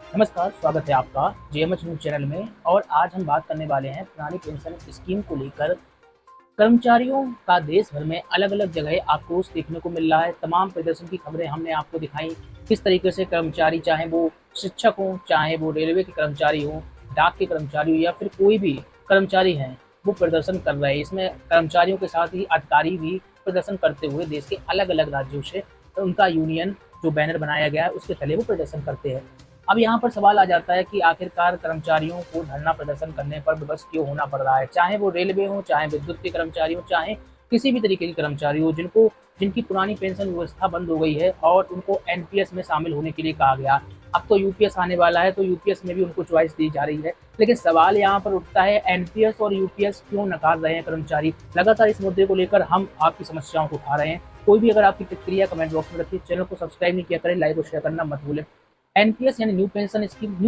नमस्कार, स्वागत है आपका जेएमएच न्यूज़ चैनल में। और आज हम बात करने वाले हैं पुरानी पेंशन स्कीम को लेकर। कर्मचारियों का देश भर में अलग-अलग जगह आक्रोश देखने को मिल रहा है। तमाम प्रदर्शन की खबरें हमने आपको दिखाई, किस तरीके से कर्मचारी, चाहे वो शिक्षक हों, चाहे वो रेलवे के कर्मचारी हों, डाक के कर्मचारी हों या फिर कोई भी कर्मचारी हैं, वो प्रदर्शन कर रहे हैं। इसमें कर्मचारियों के साथ ही अधिकारी भी प्रदर्शन करते हुए देश के अलग-अलग राज्यों से उनका यूनियन जो बैनर बनाया गया है, उसके तले वो प्रदर्शन करते हैं। अब यहाँ पर सवाल आ जाता है कि आखिरकार कर्मचारियों को धरना प्रदर्शन करने पर विवश क्यों होना पड़ रहा है, चाहे वो रेलवे हो, चाहे विद्युत के कर्मचारी हो, चाहे किसी भी तरीके के कर्मचारी हो, जिनकी पुरानी पेंशन व्यवस्था बंद हो गई है और उनको एनपीएस में शामिल होने के लिए कहा गया। अब तो यूपीएस आने वाला है, तो यूपीएस में भी उनको चॉइस दी जा रही है। लेकिन सवाल यहाँ पर उठता है, एनपीएस और यूपीएस क्यों नकार रहे हैं कर्मचारी। लगातार इस मुद्दे को लेकर हम आपकी समस्याओं को उठा रहे हैं। कोई भी अगर आपकी प्रतिक्रिया कमेंट बॉक्स में रखिए। चैनल को सब्सक्राइब नहीं किया करें, लाइक और शेयर करना मत भूलें। एनपीएस यानी न्यू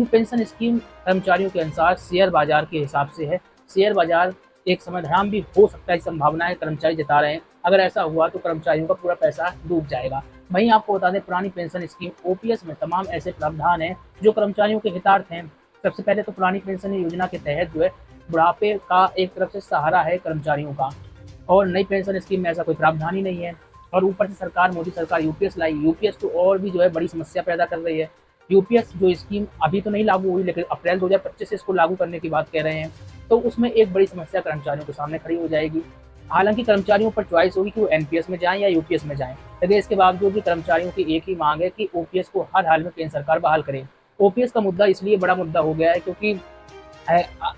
पेंशन स्कीम कर्मचारियों के अनुसार शेयर बाजार के हिसाब से है। शेयर बाजार एक समाधान भी हो सकता है, संभावनाएं कर्मचारी जता रहे हैं। अगर ऐसा हुआ तो कर्मचारियों का पूरा पैसा डूब जाएगा। वहीं आपको बता दें, पुरानी पेंशन स्कीम ओपीएस में तमाम ऐसे प्रावधान हैं जो कर्मचारियों के हितार्थ हैं। सबसे पहले तो पुरानी पेंशन योजना के तहत जो है बुढ़ापे का एक तरफ से सहारा है कर्मचारियों का, और नई पेंशन स्कीम में ऐसा कोई प्रावधान ही नहीं है। और ऊपर से सरकार, मोदी सरकार यूपीएस लाई। यूपीएस तो और भी जो है बड़ी समस्या पैदा कर रही है। यूपीएस जो स्कीम अभी तो नहीं लागू हुई, लेकिन अप्रैल 2025 से इसको लागू करने की बात कह रहे हैं, तो उसमें एक बड़ी समस्या कर्मचारियों के सामने खड़ी हो जाएगी। हालांकि कर्मचारियों पर चॉइस होगी कि वो एनपीएस में जाएं या यूपीएस में जाएं, लेकिन इसके बावजूद भी कर्मचारियों की एक ही मांग है कि ओपीएस को हर हाल में केंद्र सरकार बहाल करे। ओपीएस का मुद्दा इसलिए बड़ा मुद्दा हो गया है क्योंकि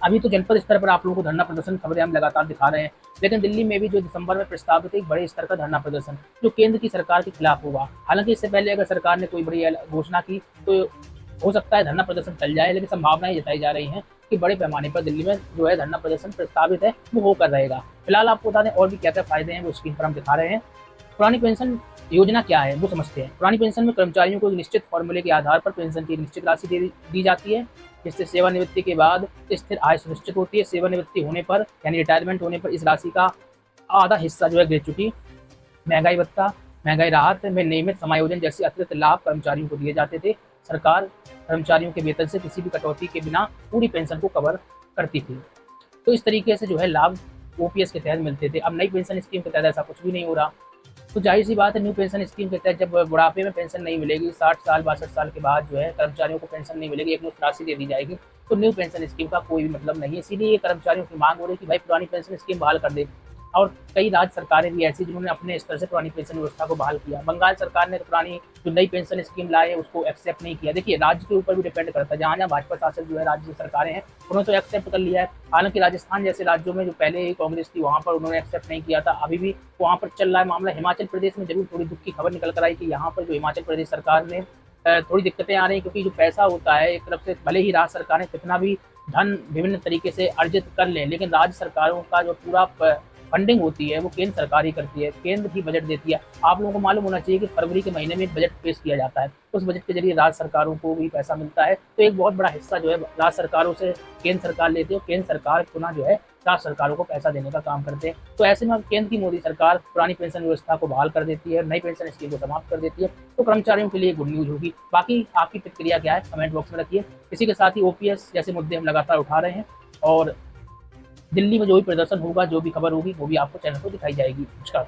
अभी तो जनपद स्तर पर आप लोगों को धरना प्रदर्शन खबरें हम लगातार दिखा रहे हैं, लेकिन दिल्ली में भी जो दिसंबर में प्रस्तावित है एक बड़े स्तर का धरना प्रदर्शन जो केंद्र की सरकार के खिलाफ होगा। हालांकि इससे पहले अगर सरकार ने कोई बड़ी घोषणा की तो हो सकता है धरना प्रदर्शन चल जाए, लेकिन संभावनाएं जताई जा रही हैं कि बड़े पैमाने पर दिल्ली में जो है धरना प्रदर्शन प्रस्तावित है, वो होकर रहेगा। फिलहाल आपको बता दें और भी क्या क्या फायदे हैं वो स्क्रीन पर हम दिखा रहे हैं। पुरानी पेंशन योजना क्या है वो समझते हैं। पुरानी पेंशन में कर्मचारियों को एक निश्चित फॉर्मूले के आधार पर पेंशन की निश्चित राशि दी जाती है, जिससे सेवानिवृत्ति के बाद स्थिर आय सुनिश्चित होती है। सेवानिवृत्ति होने पर यानी रिटायरमेंट होने पर इस राशि का आधा हिस्सा जो है ग्रेच्युटी, महंगाई भत्ता, महंगाई राहत में नियमित समायोजन जैसे अतिरिक्त लाभ कर्मचारियों को दिए जाते थे। सरकार कर्मचारियों के वेतन से किसी भी कटौती के बिना पूरी पेंशन को कवर करती थी। तो इस तरीके से जो है लाभ ओपीएस के तहत मिलते थे। अब नई पेंशन स्कीम के तहत ऐसा कुछ भी नहीं हो रहा। तो जाहिर सी बात है, न्यू पेंशन स्कीम के तहत जब बुढ़ापे में पेंशन नहीं मिलेगी, 60 साल 62 साल के बाद जो है कर्मचारियों को पेंशन नहीं मिलेगी, एक मुश्त राशि दे दी जाएगी, तो न्यू पेंशन स्कीम का कोई भी मतलब नहीं है। इसीलिए कर्मचारियों की मांग हो रही है कि भाई पुरानी पेंशन स्कीम बहाल कर दे। और कई राज्य सरकारें भी ऐसी जिन्होंने अपने स्तर से पुरानी पेंशन व्यवस्था को बहाल किया। बंगाल सरकार ने पुरानी जो नई पेंशन स्कीम लाई है उसको एक्सेप्ट नहीं किया। देखिए, राज्य के ऊपर भी डिपेंड करता है। जहाँ जहाँ भाजपा शासित जो है राज्य सरकारें हैं, उन्होंने तो एक्सेप्ट कर लिया है। हालांकि राजस्थान जैसे राज्यों में जो पहले ही कांग्रेस थी, वहाँ पर उन्होंने एक्सेप्ट नहीं किया था। अभी भी वहाँ पर चल रहा है मामला। हिमाचल प्रदेश में जरूर थोड़ी दुख की खबर निकल कर आई कि यहाँ पर जो हिमाचल प्रदेश सरकार ने थोड़ी दिक्कतें आ रही हैं, क्योंकि जो पैसा होता है एक तरफ से, भले ही राज्य सरकारें कितना भी धन विभिन्न तरीके से अर्जित कर लें, लेकिन राज्य सरकारों का जो पूरा फंडिंग होती है वो केंद्र सरकार ही करती है, केंद्र ही बजट देती है। आप लोगों को मालूम होना चाहिए कि फरवरी के महीने में एक बजट पेश किया जाता है, उस बजट के जरिए राज्य सरकारों को भी पैसा मिलता है। तो एक बहुत बड़ा हिस्सा जो है राज्य सरकारों से केंद्र सरकार लेती है, और केंद्र सरकार पुनः जो है राज्य सरकारों को पैसा देने का काम करते हैं। तो ऐसे में केंद्र की मोदी सरकार पुरानी पेंशन व्यवस्था को बहाल कर देती है, नई पेंशन स्कीम को समाप्त कर देती है, तो कर्मचारियों के लिए गुड न्यूज होगी। बाकी आपकी प्रतिक्रिया क्या है कमेंट बॉक्स में रखिए। इसी के साथ ही ओपीएस जैसे मुद्दे हम लगातार उठा रहे हैं, और दिल्ली में जो भी प्रदर्शन होगा, जो भी खबर होगी, वो भी आपको चैनल पर दिखाई जाएगी। नमस्कार।